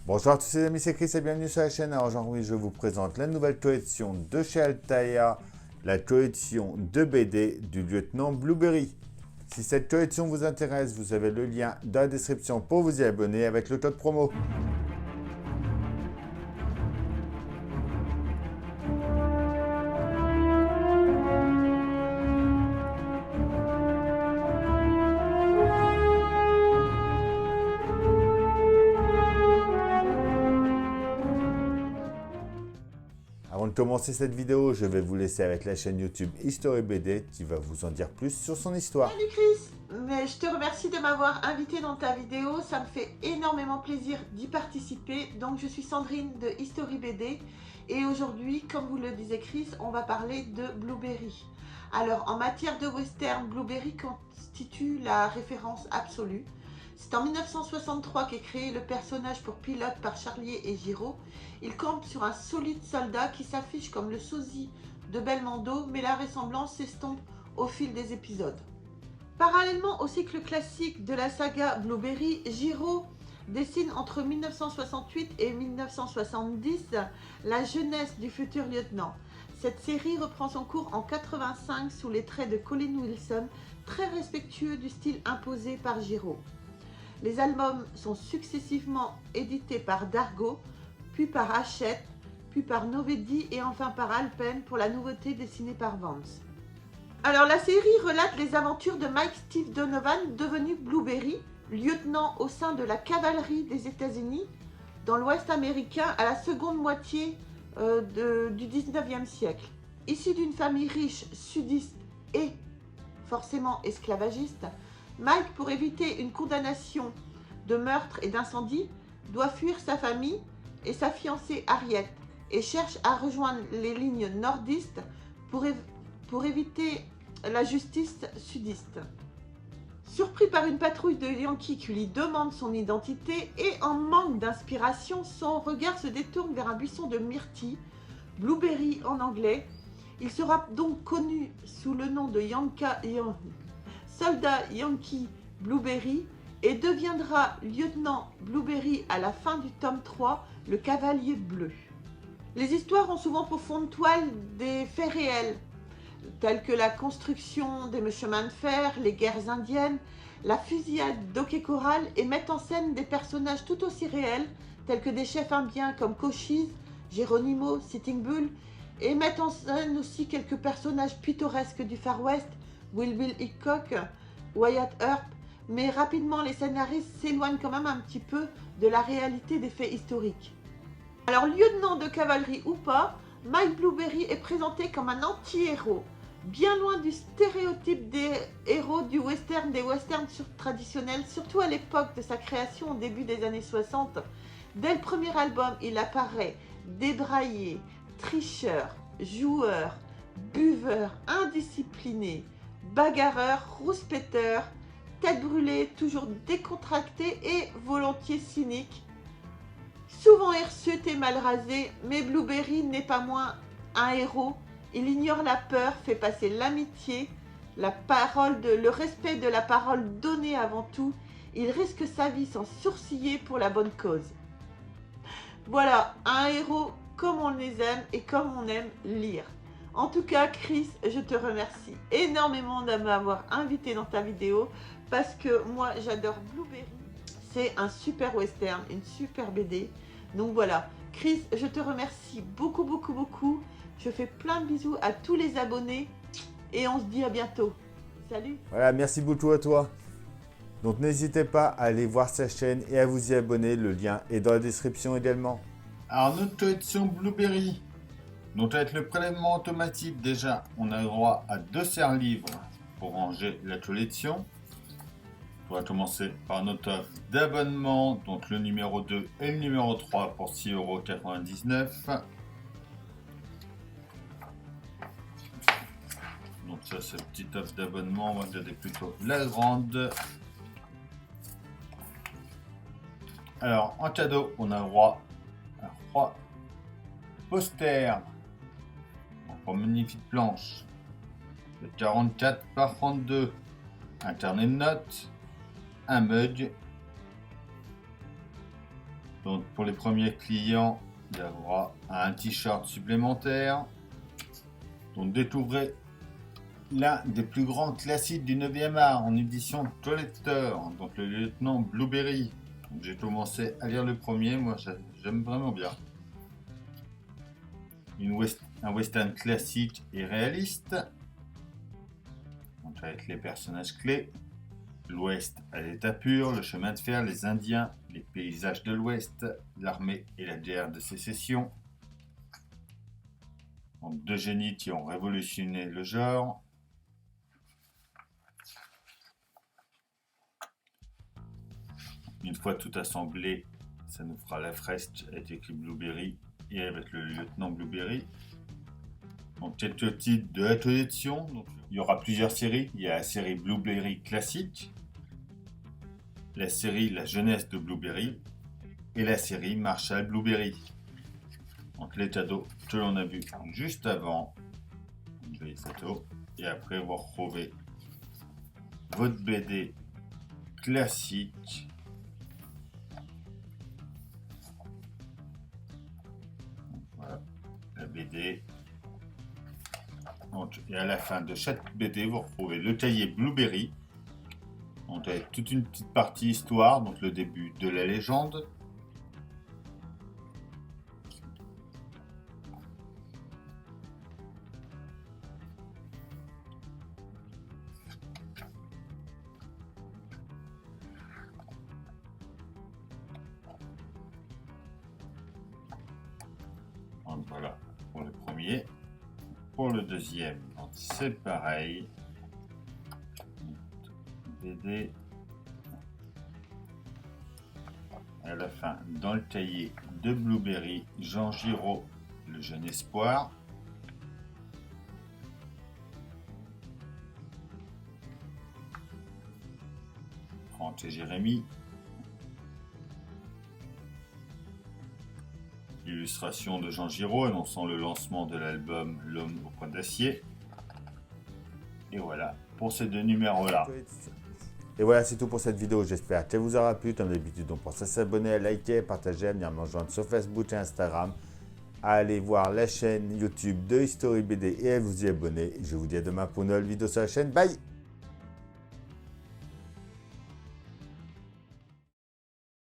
Bonjour à tous les amis, c'est Chris et bienvenue sur la chaîne. Alors aujourd'hui je vous présente la nouvelle collection de chez Altaïa, la collection de BD du lieutenant Blueberry. Si cette collection vous intéresse, vous avez le lien dans la description pour vous y abonner avec le code promo. Avant de commencer cette vidéo, je vais vous laisser avec la chaîne YouTube History BD qui va vous en dire plus sur son histoire. Salut Chris, mais je te remercie de m'avoir invité dans ta vidéo, ça me fait énormément plaisir d'y participer. Donc je suis Sandrine de History BD et aujourd'hui, comme vous le disait Chris, on va parler de Blueberry. Alors en matière de western, Blueberry constitue la référence absolue. C'est en 1963 qu'est créé le personnage pour pilote par Charlier et Giraud. Il campe sur un solide soldat qui s'affiche comme le sosie de Belmondo, mais la ressemblance s'estompe au fil des épisodes. Parallèlement au cycle classique de la saga Blueberry, Giraud dessine entre 1968 et 1970 la jeunesse du futur lieutenant. Cette série reprend son cours en 85 sous les traits de Colin Wilson, très respectueux du style imposé par Giraud. Les albums sont successivement édités par Dargaud, puis par Hachette, puis par Novedi et enfin par Alpen pour la nouveauté dessinée par Vance. Alors la série relate les aventures de Mike Steve Donovan, devenu Blueberry, lieutenant au sein de la cavalerie des États-Unis dans l'Ouest américain à la seconde moitié du 19e siècle. Issu d'une famille riche, sudiste et forcément esclavagiste, Mike, pour éviter une condamnation de meurtre et d'incendie, doit fuir sa famille et sa fiancée Harriet et cherche à rejoindre les lignes nordistes pour éviter la justice sudiste. Surpris par une patrouille de Yankees qui lui demande son identité et en manque d'inspiration, son regard se détourne vers un buisson de myrtille, Blueberry en anglais. Il sera donc connu sous le nom de soldat Yankee Blueberry et deviendra lieutenant Blueberry à la fin du tome 3, le Cavalier Bleu. Les histoires ont souvent pour fond de toile des faits réels, tels que la construction des chemins de fer, les guerres indiennes, la fusillade d'Ok Corral, et mettent en scène des personnages tout aussi réels, tels que des chefs indiens comme Cochise, Geronimo, Sitting Bull, et mettent en scène aussi quelques personnages pittoresques du Far West, Will Hickok, Wyatt Earp, mais rapidement les scénaristes s'éloignent quand même un petit peu de la réalité des faits historiques. Alors lieutenant de cavalerie ou pas, Mike Blueberry est présenté comme un anti-héros, bien loin du stéréotype des héros des westerns traditionnels, surtout à l'époque de sa création au début des années 60. Dès le premier album, il apparaît débraillé, tricheur, joueur, buveur, indiscipliné, bagarreur, rouspéteur, tête brûlée, toujours décontracté et volontiers cynique. Souvent hirsute et mal rasé, mais Blueberry n'est pas moins un héros. Il ignore la peur, fait passer l'amitié, le respect de la parole donnée avant tout. Il risque sa vie sans sourciller pour la bonne cause. Voilà, un héros comme on les aime et comme on aime lire. En tout cas, Chris, je te remercie énormément de m'avoir invité dans ta vidéo parce que moi, j'adore Blueberry. C'est un super western, une super BD. Donc voilà, Chris, je te remercie beaucoup, beaucoup, beaucoup. Je fais plein de bisous à tous les abonnés et on se dit à bientôt. Salut! Voilà, merci beaucoup à toi. Donc n'hésitez pas à aller voir sa chaîne et à vous y abonner, le lien est dans la description également. Alors notre collection Blueberry, donc avec le prélèvement automatique déjà, on a le droit à 2 serre-livres pour ranger la collection. On va commencer par notre offre d'abonnement, donc le numéro 2 et le numéro 3 pour 6,99 €. Donc ça c'est petite offre d'abonnement, on va regarder plutôt la grande. Alors en cadeau, on a le droit à 3 posters en magnifique planche de 44 par 32, un carnet de notes, un mug Donc pour les premiers clients, il y a droit à un t-shirt supplémentaire. Donc découvrez l'un des plus grands classiques du 9e art en édition collector, donc le lieutenant Blueberry. J'ai commencé à lire le premier, moi j'aime vraiment bien. Un western classique et réaliste, donc avec les personnages clés, l'Ouest à l'état pur, le chemin de fer, les Indiens, les paysages de l'Ouest, l'armée et la guerre de sécession. Donc deux génies qui ont révolutionné le genre. Une fois tout assemblé, ça nous fera la fresque avec écrit Blueberry et avec le lieutenant Blueberry. Donc quelques titres de la collection. Donc, il y aura plusieurs séries. Il y a la série Blueberry classique, la série La jeunesse de Blueberry et la série Marshall Blueberry. Donc les cadeaux que l'on a vu juste avant, une jolie photo, et après vous retrouvez votre BD classique. Voilà, la BD. Donc, et à la fin de chaque BD, vous retrouvez le cahier Blueberry. Donc avec toute une petite partie histoire, donc le début de la légende. Donc voilà pour le premier. Pour le deuxième, c'est pareil. BD. À la fin, dans le cahier de Blueberry, Jean Giraud, le jeune espoir. Franck et Jérémy. Illustration de Jean Giraud annonçant le lancement de l'album L'homme au point d'acier. Et voilà pour ces deux numéros-là. Et voilà, c'est tout pour cette vidéo. J'espère qu'elle vous aura plu. Comme d'habitude, on pense à s'abonner, à liker, à partager, à venir me rejoindre sur Facebook et Instagram, à aller voir la chaîne YouTube de History BD et à vous y abonner. Je vous dis à demain pour une nouvelle vidéo sur la chaîne. Bye!